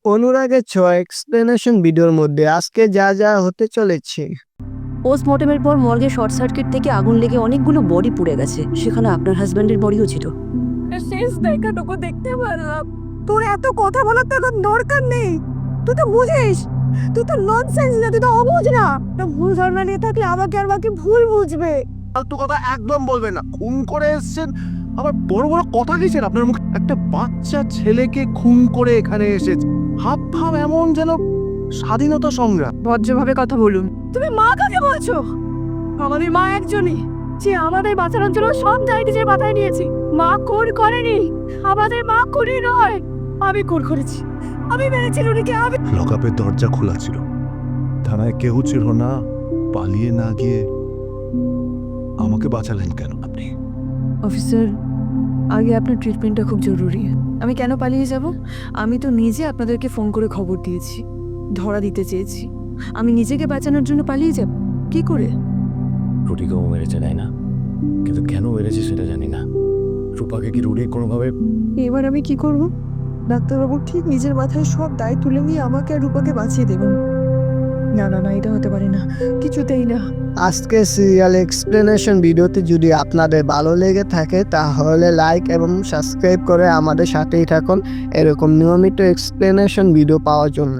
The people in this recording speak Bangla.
অনুরাগের ছোঁয়া এক্সপ্লেনেশন ভিডিওর মধ্যে আজকে যা যা হতে চলেছে। পোস্টমর্টমের পর মর্গে শর্ট সার্কিট থেকে আগুন লেগে অনেকগুলো বডি পুড়ে গেছে, সেখানে আপনার হাজব্যান্ডের বডিও ছিল। শেষ দেখাটুকু দেখতে পারলাম। তোর এত কথা বলার তো এখন দরকার নেই। তুই তো বুঝিস, তুই তো ননসেন্স না, তুই তো অবুঝ না। তো ভুল ধারণা নিয়ে থাকলে আমাকে আর বাকি ভুল বুঝবে। ফালতু কথা একদম বলবেন না। খুন করে এসেছেন, আবার বড় বড় কথা দিয়েছেন আপনার মুখে। একটা বাচ্চা ছেলেকে খুন করে এখানে এসেছে, হাব ভাব এমন যেন স্বাধীনতা সংগ্রাম। ভদ্রভাবে কথা বলুন। তুমি মা কাকে বলছো? আমাদের মা একজনই, যে আমাদের বাঁচানোর জন্য সব দায়িত্ব যে মাথায় নিয়েছি। মা খুন করেনি, আমাদের মা খুনি নয়। আমি খুন করেছি, আমি মেরেছি রুনিকে। আমি লকআপের দরজা খোলা ছিল, থানায় কেউ ছিল না। পালিয়ে না গিয়ে আমাকে বাঁচালেন কেন আপনি? অফিসার, আগে আপনার ট্রিটমেন্টটা খুব জরুরি। আমি কেন পালিয়ে যাব? আমি তো নিজে আপনাদেরকে ফোন করে খবর দিয়েছি, ধরা দিতে চেয়েছি। আমি নিজেকে বাঁচানোর জন্য পালিয়ে যাব কি করে? রুটিকেও মেরেছে, তাই না? কিন্তু কেন মেরেছে সেটা জানি না। রূপাকে কি রুটি কোনোভাবে... এবার আমি কি করব? ডাক্তারবাবু ঠিক নিজের মাথায় সব দায় তুলে নিয়ে আমাকে আর রূপাকে বাঁচিয়ে দেবেন। না না না, এটা হতে পারে না, কিছুতেই না। আজকে সিরিয়াল এক্সপ্লেনেশন ভিডিওতে যদি আপনাদের ভালো লেগে থাকে তাহলে লাইক এবং সাবস্ক্রাইব করে আমাদের সাথেই থাকুন এরকম নিয়মিত এক্সপ্লেনেশন ভিডিও পাওয়ার জন্য।